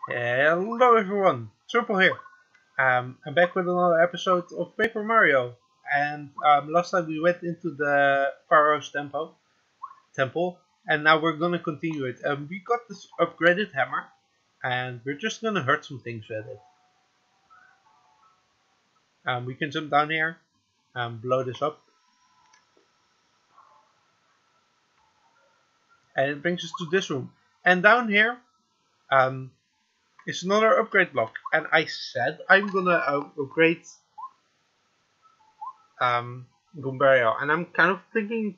Hello everyone, Triple here. I'm back with another episode of Paper Mario. And last time we went into the Pharaoh's temple, and now we're gonna continue it. We got this upgraded hammer, and we're just gonna hurt some things with it. We can jump down here, blow this up, and it brings us to this room. And down here, um, is another upgrade block. And I said I'm gonna upgrade Gumbario, and I'm kind of thinking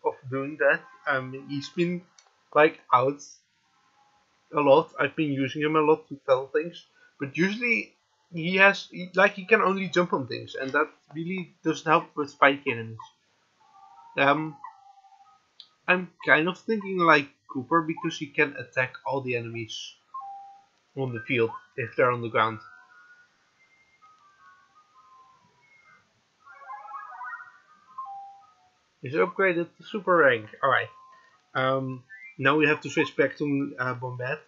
of doing that. He's been like out a lot. I've been using him a lot to tell things, but usually he can only jump on things, and that really doesn't help with spiky enemies. Um, I'm kind of thinking like Cooper because he can attack all the enemies on the field if they're on the ground. He's upgraded to super rank. All right. Um, Now we have to switch back to Bombette.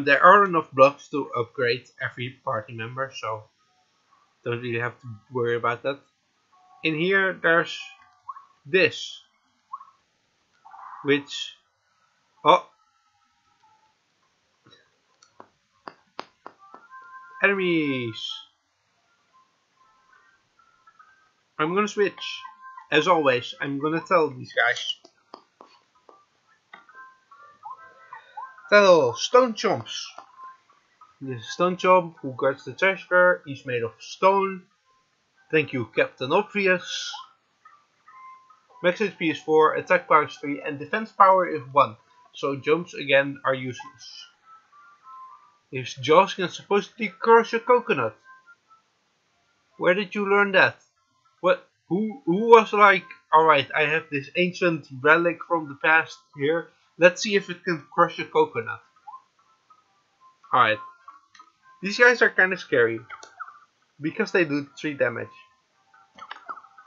There are enough blocks to upgrade every party member, so don't really have to worry about that. In here, there's this, which oh, enemies. I'm gonna switch. As always, I'm gonna tell these guys. Tell Stone Chomps. This is Stone Chomp who guards the treasure. He's made of stone. Thank you, Captain Obvious. Max HP is 4, attack power is 3, and defense power is 1. So jumps again are useless. His jaws can supposedly crush a coconut. Where did you learn that? What? Who was like, alright, I have this ancient relic from the past here. Let's see if it can crush a coconut. Alright. These guys are kind of scary. Because they do 3 damage.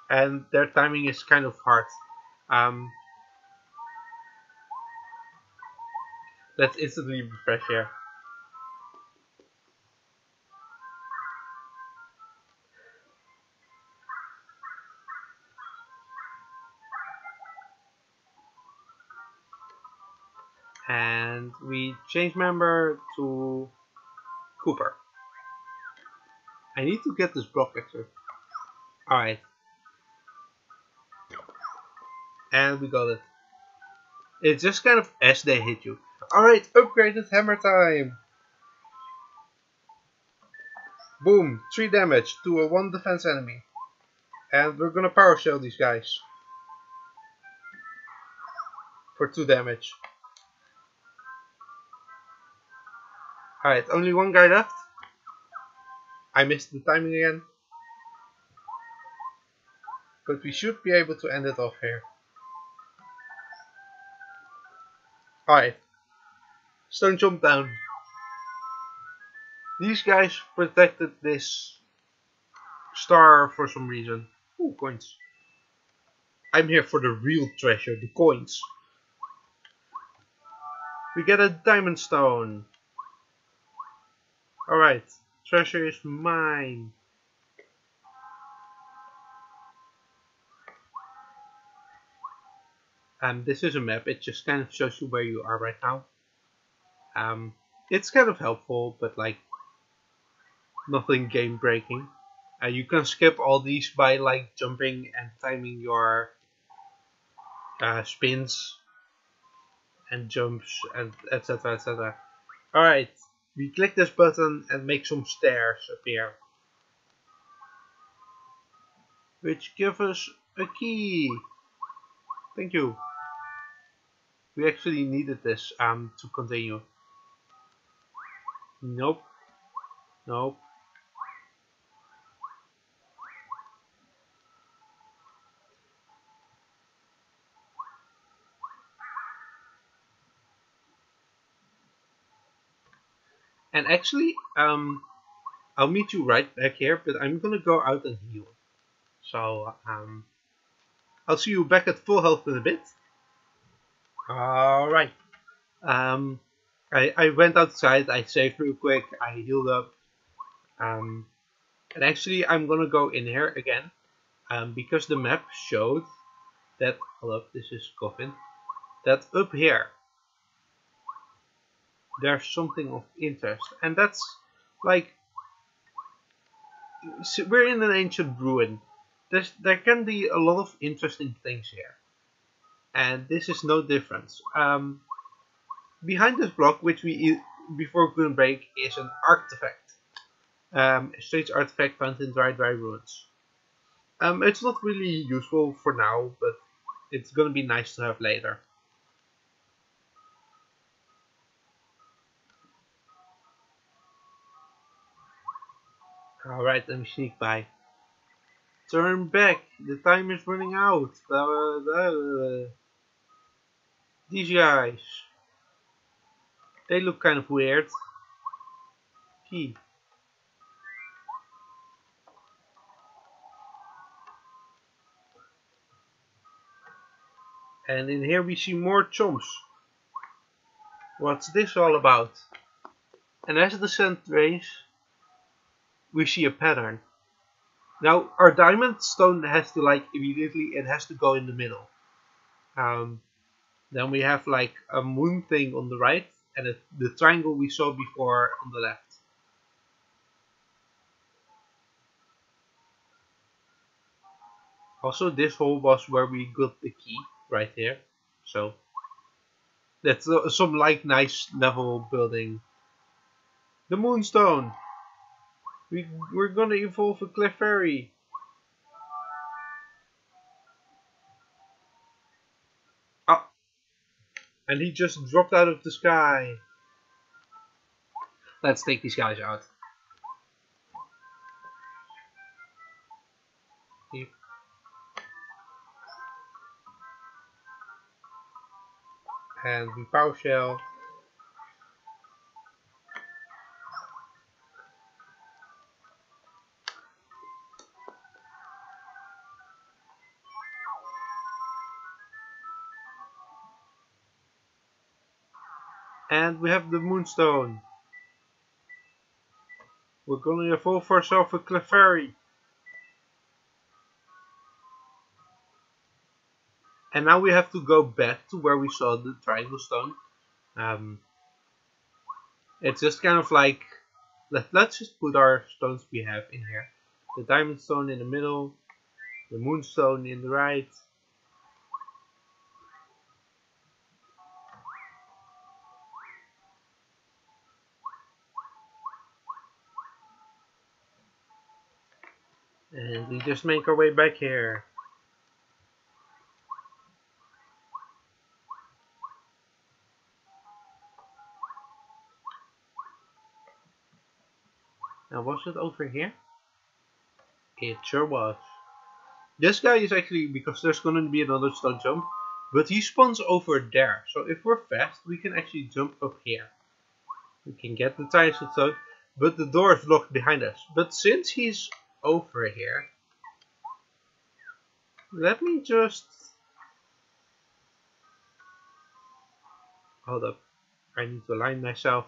And their timing is kind of hard. Let's instantly refresh here. And we change member to Cooper. I need to get this block actually. Alright. And we got it. It's just kind of as they hit you. Alright, upgraded hammer time. Boom, 3 damage to a 1 defense enemy. And we're gonna power shell these guys. For 2 damage. Alright, only 1 guy left. I missed the timing again. But we should be able to end it off here. Alright. Stone jump down. These guys protected this star for some reason. Ooh, coins. I'm here for the real treasure, the coins. We get a diamond stone. Alright, treasure is mine. This is a map, it just kind of shows you where you are right now. It's kind of helpful, but like nothing game breaking. You can skip all these by like jumping and timing your spins and jumps and etc etc. Alright, we click this button and make some stairs appear, which give us a key. Thank you. We actually needed this to continue. Nope. Nope. And actually, I'll meet you right back here, but I'm gonna go out and heal. So, I'll see you back at full health in a bit. Alright. I went outside, I saved real quick, I healed up. And actually I'm gonna go in here again. Because the map showed that, hold up, this is coffin, that up here there's something of interest. And that's like, we're in an ancient ruin. There can be a lot of interesting things here. And this is no difference. Behind this block, which we before couldn't break, is an artifact. A strange artifact found in dry ruins. It's not really useful for now, but it's gonna be nice to have later. Alright, let me sneak by. Turn back, the time is running out. Blah, blah, blah, blah. These guys, they look kind of weird. Gee. And in here we see more chomps. What's this all about? And as the scent rains, we see a pattern. Now our diamond stone has to, like, immediately, it has to go in the middle. Then we have like a moon thing on the right, and the triangle we saw before on the left. Also, this hole was where we got the key, right here. So that's some like nice level building. The Moonstone. We're gonna evolve a Clefairy. Ah, and he just dropped out of the sky. Let's take these guys out. And we power shell. And we have the Moonstone. We're gonna evolve ourselves a Clefairy. And now we have to go back to where we saw the triangle stone. It's just kind of like, let's just put our stones we have in here. The diamond stone in the middle, the moonstone in the right. And we just make our way back here. Now was it over here? It sure was. This guy is actually, because there's gonna be another stone jump, but he spawns over there. So if we're fast, we can actually jump up here. We can get the tires of stone, but the door is locked behind us. But since he's over here, let me just... Hold up. I need to align myself.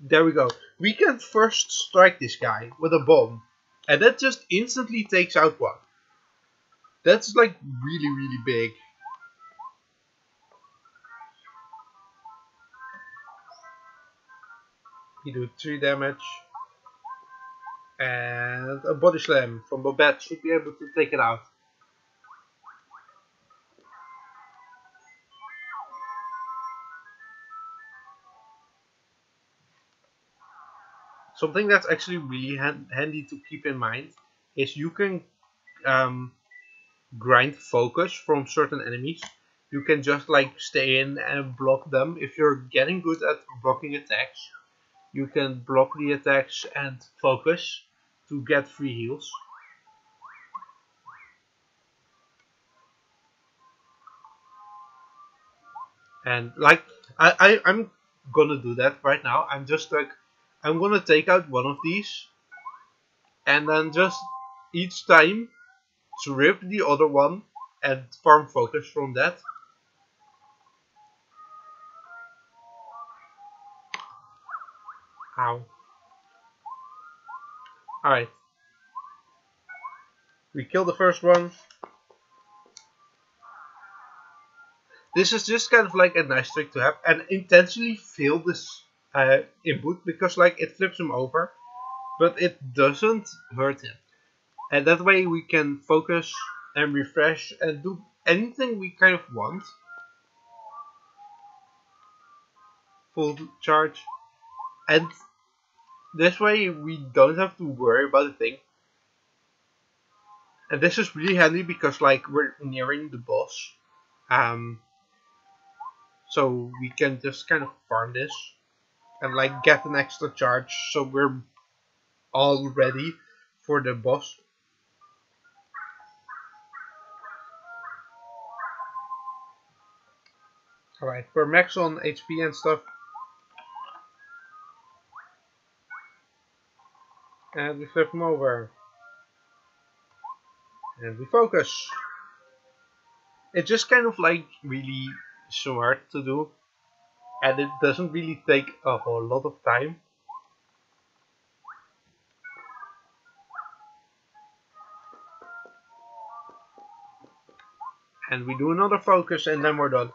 There we go. We can first strike this guy with a bomb. And that just instantly takes out one. That's like really, really big. He do 3 damage. And a body slam from Babette should be able to take it out. Something that's actually really handy to keep in mind is you can grind focus from certain enemies. You can just like stay in and block them. If you're getting good at blocking attacks, you can block the attacks and focus to get free heals. And like I'm gonna do that right now. I'm just like, I'm gonna take out one of these and then just each time strip the other one and farm focus from that. Ow. Alright. We killed the first one. This is just kind of like a nice trick to have, and intentionally fail this input because like it flips him over, but it doesn't hurt him. And that way we can focus and refresh and do anything we kind of want. Full charge. And this way we don't have to worry about a thing. And this is really handy because like we're nearing the boss. So we can just kind of farm this and like get an extra charge so we're all ready for the boss. Alright, we're max on HP and stuff. And we flip him over. And we focus. It's just kind of like really smart to do. And it doesn't really take a whole lot of time. And we do another focus and then we're done.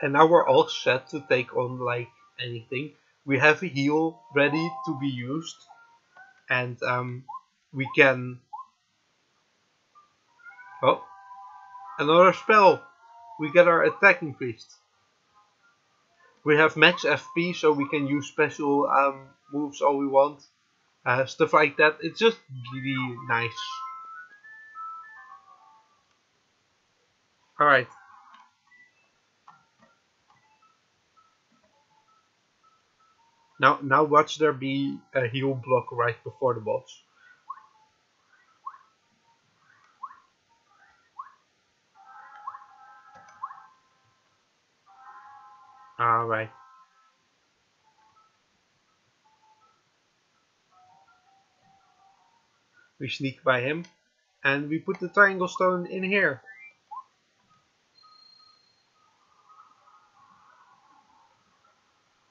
And now we're all set to take on like anything. We have a heal ready to be used. And we can... Oh, another spell. We get our attack increased. We have max FP, so we can use special moves all we want. Stuff like that. It's just really nice. Alright. Now watch there be a heal block right before the boss. Alright. We sneak by him. And we put the triangle stone in here.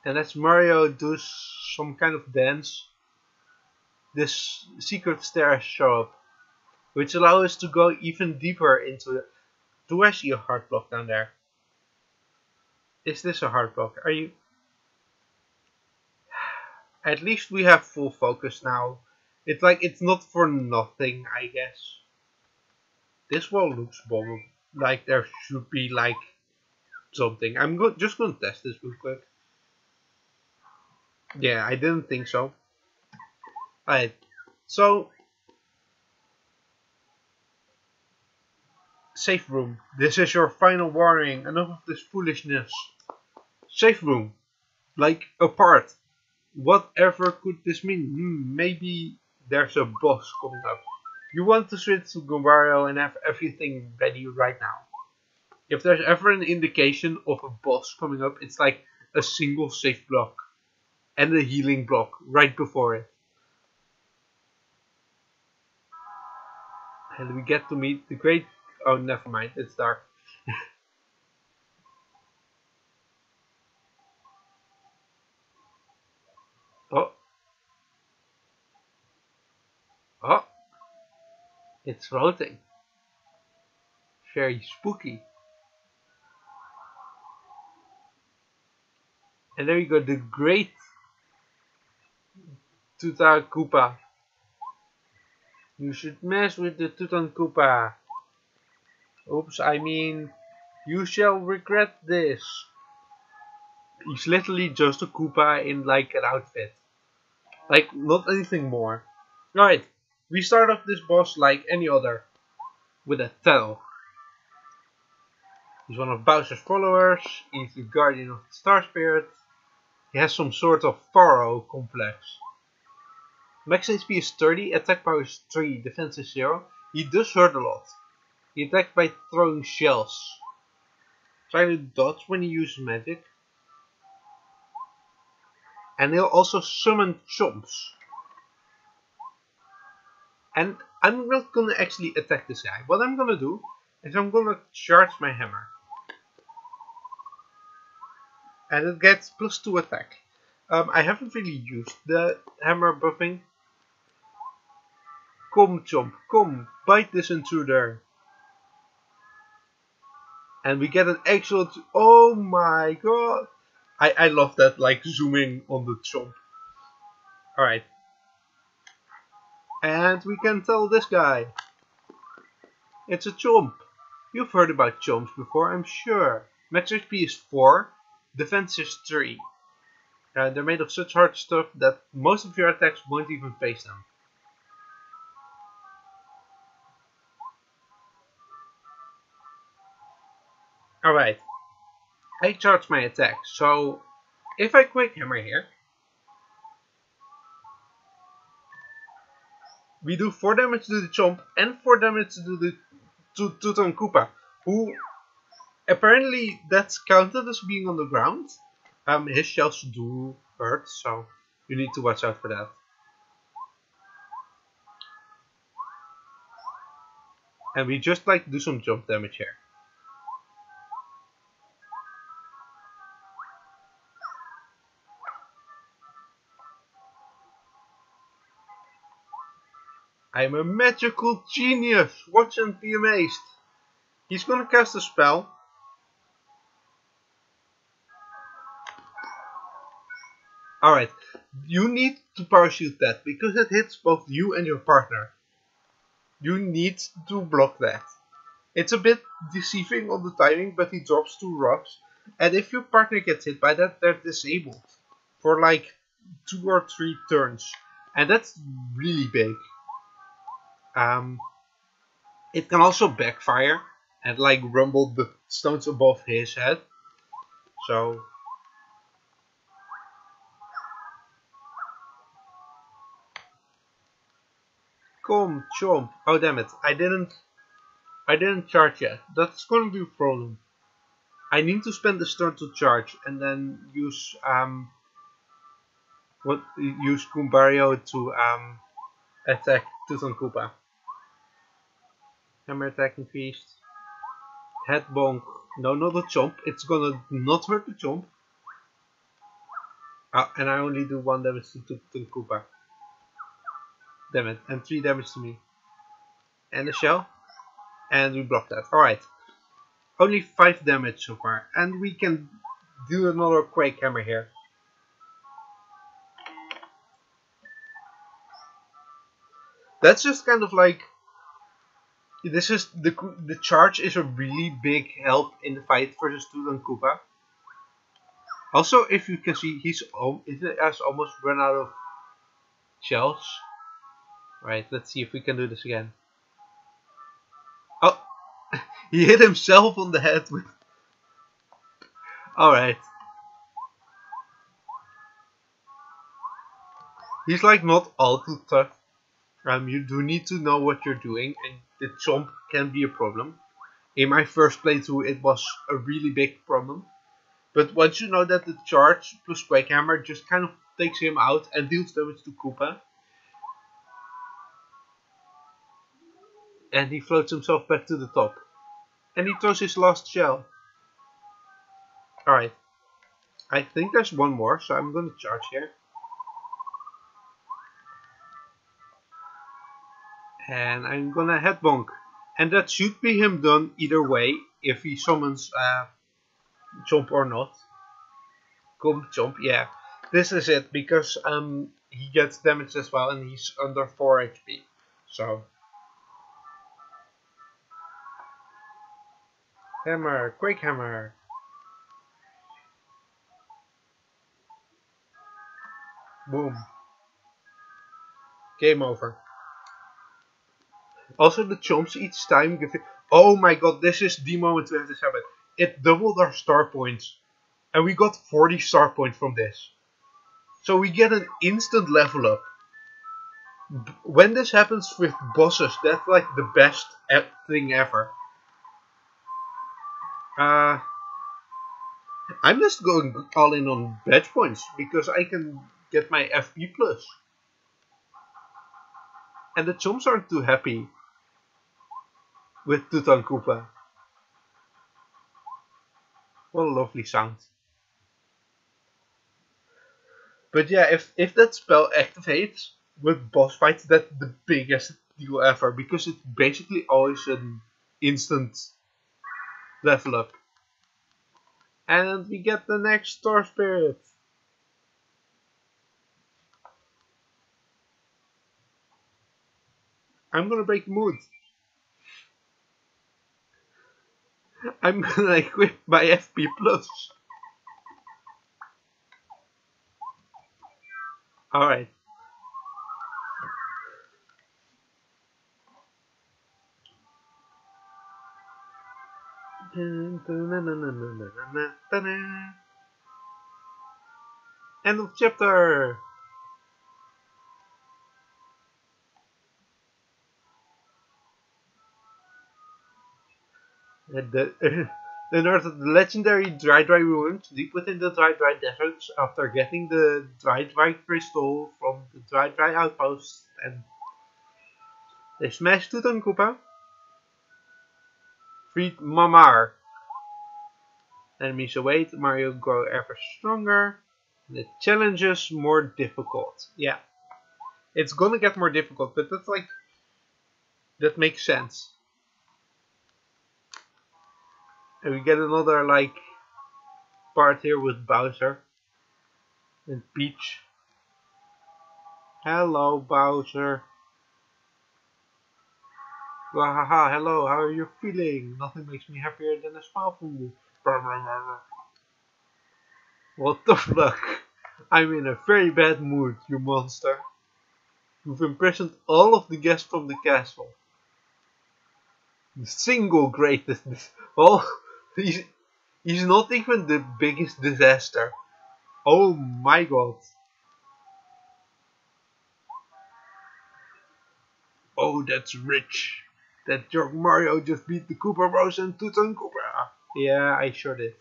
And as Mario does some kind of dance, this secret stairs show up, which allow us to go even deeper into it. Do I see a heart block down there? Is this a heart block? Are you... At least we have full focus now. It's like, it's not for nothing, I guess. This wall looks bomb. Like there should be like something. I'm just gonna test this real quick. Yeah, I didn't think so. Alright, so... Safe room. This is your final warning. Enough of this foolishness. Safe room. Like, apart. Whatever could this mean? Maybe there's a boss coming up. You want to switch to Mario and have everything ready right now. If there's ever an indication of a boss coming up, it's like a single safe block. And a healing block right before it. And we get to meet the great... Oh, never mind, it's dark. Oh. Oh. It's floating. Very spooky. And there you go, the great Tutankoopa. You should mess with the Tutankoopa. Oops, I mean, you shall regret this. He's literally just a Koopa in like an outfit. Like, not anything more. Alright, we start off this boss like any other. With a tail. He's one of Bowser's followers. He's the guardian of the Star Spirit. He has some sort of pharaoh complex. Max HP is 30, attack power is 3, defense is 0. He does hurt a lot. He attacks by throwing shells. Try to dodge when he uses magic. And he'll also summon chomps. And I'm not gonna actually attack this guy. What I'm gonna do is I'm gonna charge my hammer. And it gets +2 attack. I haven't really used the hammer buffing. Come, Chomp, come, bite this intruder. And we get an excellent. Oh my god! I love that, like zooming on the Chomp. Alright. And we can tell this guy. It's a Chomp. You've heard about Chomps before, I'm sure. Max HP is 4, defense is 3. They're made of such hard stuff that most of your attacks won't even face them. Alright. I charge my attack, so if I quick hammer here, we do 4 damage to the Chomp and 4 damage to the Tutankoopa, who apparently that's counted as being on the ground. His shells do hurt, so you need to watch out for that. And we just like do some jump damage here. I'm a magical genius! Watch and be amazed! He's gonna cast a spell. Alright, you need to power shield that because it hits both you and your partner. You need to block that. It's a bit deceiving on the timing, but he drops 2 rocks. And if your partner gets hit by that, they're disabled for like 2 or 3 turns. And that's really big. It can also backfire and like rumble the stones above his head. So come, Chomp. Oh damn it. I didn't charge yet. That's gonna be a problem. I need to spend this turn to charge and then use use Goombario to attack Tutankoopa. Hammer attack increased. Head bonk. No, not the Chomp. It's gonna not hurt the Chomp. And I only do 1 damage to Tutankoopa. Damn it. And 3 damage to me. And a shell. And we block that. Alright. Only 5 damage so far. And we can do another Quake Hammer here. That's just kind of like... This is the charge is a really big help in the fight versus Tutankoopa. Also, if you can see, he has almost run out of shells. Right, let's see if we can do this again. Oh, he hit himself on the head with... Alright. He's like not all too tough. You do need to know what you're doing, and the Chomp can be a problem. In my first playthrough it was a really big problem. But once you know that the charge plus Quake Hammer just kind of takes him out and deals damage to Koopa. And he floats himself back to the top. And he throws his last shell. Alright. I think there's one more, so I'm gonna charge here. And I'm gonna head bonk. And that should be him done either way, if he summons Chomp or not. Come Chomp, yeah. This is it, because he gets damaged as well and he's under 4 HP. So Hammer, Quake Hammer. Boom. Game over. Also the Chomps each time give it... Oh my god, this is the moment to have this happen. It doubled our star points. And we got 40 star points from this. So we get an instant level up. When this happens with bosses, that's like the best thing ever. I'm just going all in on badge points because I can get my FP plus. And the chums aren't too happy with Tutankoopa. What a lovely sound. But yeah, if that spell activates with boss fights, that's the biggest deal ever, because it's basically always an instant level up. And we get the next Star Spirit. I'm gonna break the mood. I'm gonna equip my FP plus. Alright. End of chapter. The north of the legendary Dry ruins, deep within the Dry deserts, after getting the Dry crystal from the Dry outpost, and they smashed Tutankoopa, freed Mamar. Enemies await, Mario grow ever stronger, and the challenges more difficult. Yeah, it's gonna get more difficult, but that's like, that makes sense. And we get another like part here with Bowser and Peach. Hello, Bowser. Wahaha, hello, how are you feeling? Nothing makes me happier than a smile from you. Well, tough luck. I'm in a very bad mood, you monster. You've imprisoned all of the guests from the castle. The single greatest. Oh, he's not even the biggest disaster. Oh my god. Oh, that's rich. That jerk Mario just beat the Koopa Bros and Tutankoopa. Yeah, I sure did.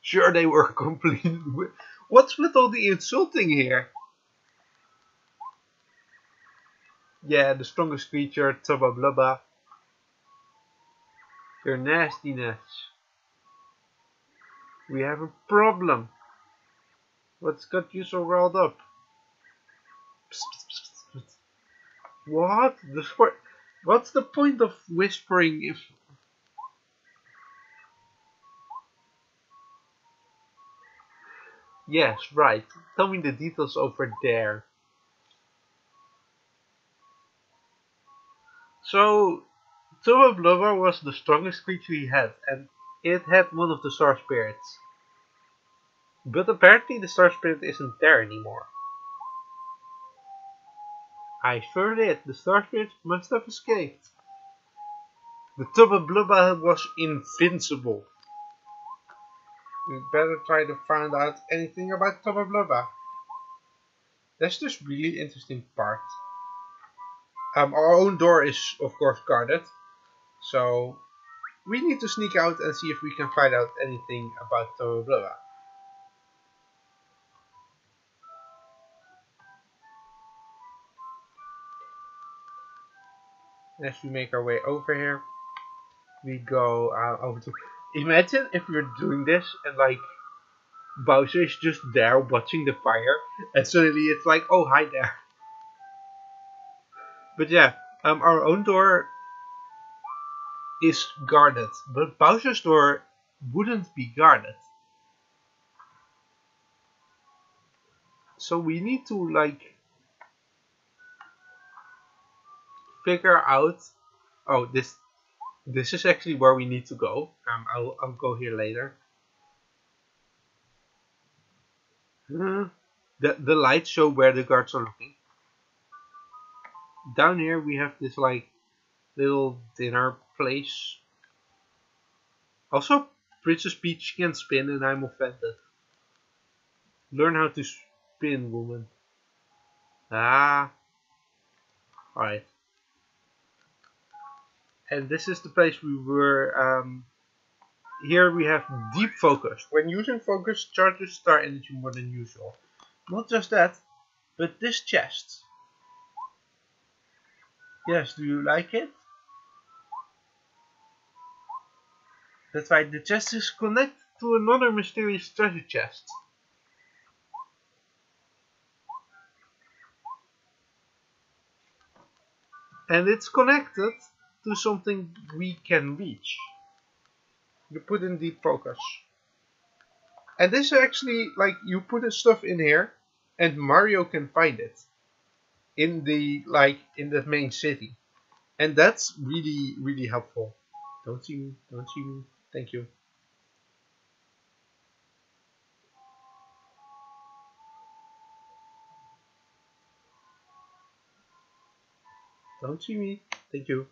Sure, they were completely. What's with all the insulting here? Yeah, the strongest creature, Tubba Blubba. Your nastiness. We have a problem. What's got you so riled up? What? What's the point of whispering if... Yes, right. Tell me the details over there. So, Tubba Blubba was the strongest creature he had, and it had one of the Star Spirits. But apparently the Star Spirit isn't there anymore. I sure did. The Star Spirit must have escaped. The Tubba Blubba was invincible. We better try to find out anything about Tubba Blubba. That's this really interesting part. Our own door is, of course, guarded. So, we need to sneak out and see if we can find out anything about Tubba Blubba. As we make our way over here, we go over to... Imagine if we were doing this and like Bowser is just there watching the fire, and suddenly it's like, oh, hi there. But yeah, our own door is guarded, but Bowser's door wouldn't be guarded. So we need to like figure out. Oh, this is actually where we need to go. I'll go here later. The lights show where the guards are looking. Down here we have this like little dinner place. Also, Princess Peach can spin and I'm offended. Learn how to spin, woman. Ah. Alright. And this is the place we were. Here we have deep focus. When using focus, charges star energy more than usual. Not just that, but this chest. Yes, do you like it? That's right, the chest is connected to another mysterious treasure chest. And it's connected to something we can reach. You put in deep focus. And this is actually like you put the stuff in here and Mario can find it in the in the main city. And that's really, really helpful. Don't see me, don't see me. Thank you. Don't see me. Thank you.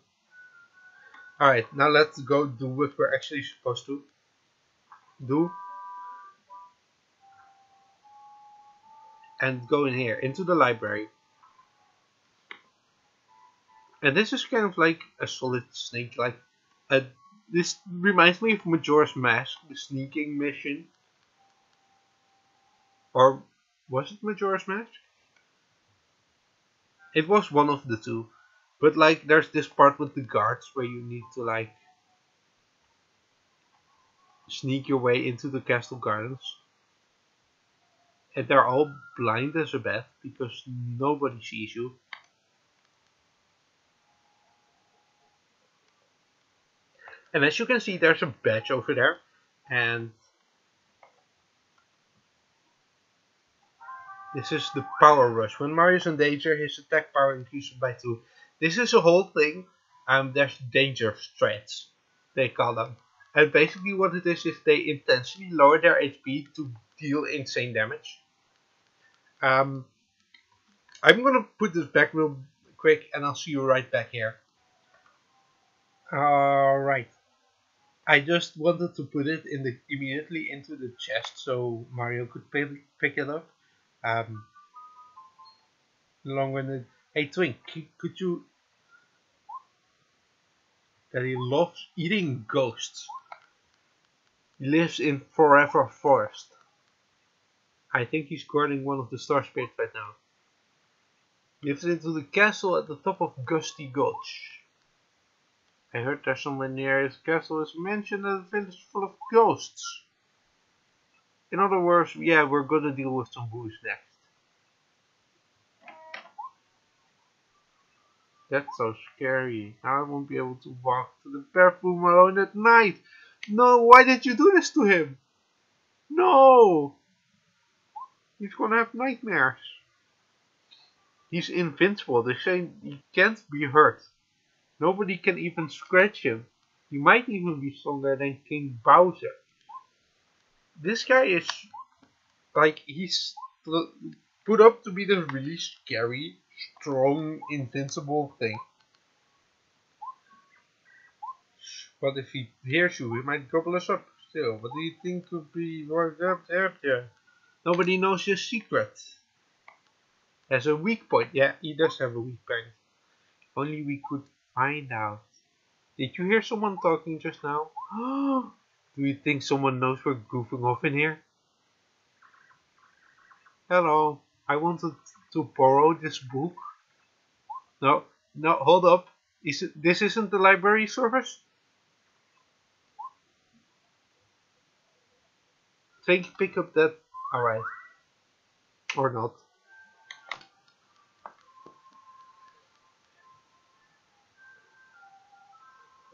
Alright, now let's go do what we're actually supposed to do. And go in here, into the library. And this is kind of like a solid snake, like this reminds me of Majora's Mask, the sneaking mission. Or was it Majora's Mask? It was one of the two. But like there's this part with the guards where you need to like sneak your way into the castle gardens. And they're all blind as a bat because nobody sees you. And as you can see, there's a badge over there. And this is the power rush. When Mario's in danger, his attack power increases by 2. This is a whole thing. There's danger threats, they call them. And basically what it is they intentionally lower their HP to deal insane damage. I'm gonna put this back real quick and I'll see you right back here. Alright. I just wanted to put it in immediately into the chest so Mario could pick it up. Longer than... Hey Twink, could you... That he loves eating ghosts. He lives in Forever Forest. I think he's guarding one of the star spirits right now. Lives into the castle at the top of Gusty Gulch. I heard there's somewhere near his castle is mentioned that the village is full of ghosts. In other words, yeah, we're gonna deal with some boos next. That's so scary. Now I won't be able to walk to the bathroom alone at night. No, why did you do this to him? No! He's gonna have nightmares. He's invincible. They say he can't be hurt. Nobody can even scratch him. He might even be stronger than King Bowser. This guy is like, he's put up to be the really scary, strong, invincible thing. But if he hears you, he might gobble us up still. What do you think could be worked up there? Nobody knows your secret. Has a weak point. Yeah, he does have a weak point. If only we could find out. Did you hear someone talking just now? Do you think someone knows we're goofing off in here? Hello, I wanted to borrow this book. No, hold up. This isn't the library service? Pick up that. Alright. Or not.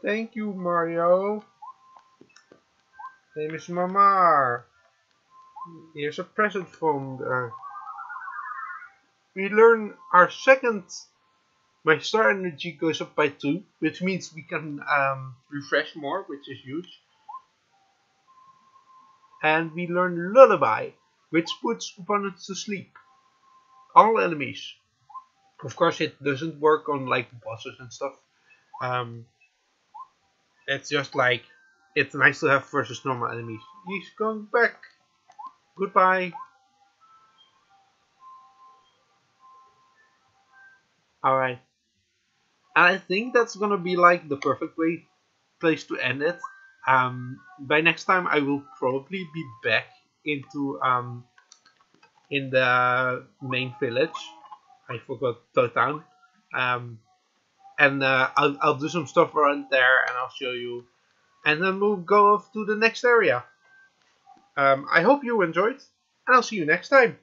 Thank you, Mario. Name is Mama. Here's a present from the... We learn our second... My star energy goes up by 2, which means we can refresh more, which is huge. And we learn Lullaby, which puts opponents to sleep. All enemies. Of course, it doesn't work on like bosses and stuff. It's just like, it's nice to have versus normal enemies. He's going back. Goodbye. Alright. I think that's gonna be like the perfect place to end it. By next time I will probably be back into in the main village. I forgot Town. and I'll do some stuff around there, and I'll show you, and then we'll go off to the next area. I hope you enjoyed, and I'll see you next time.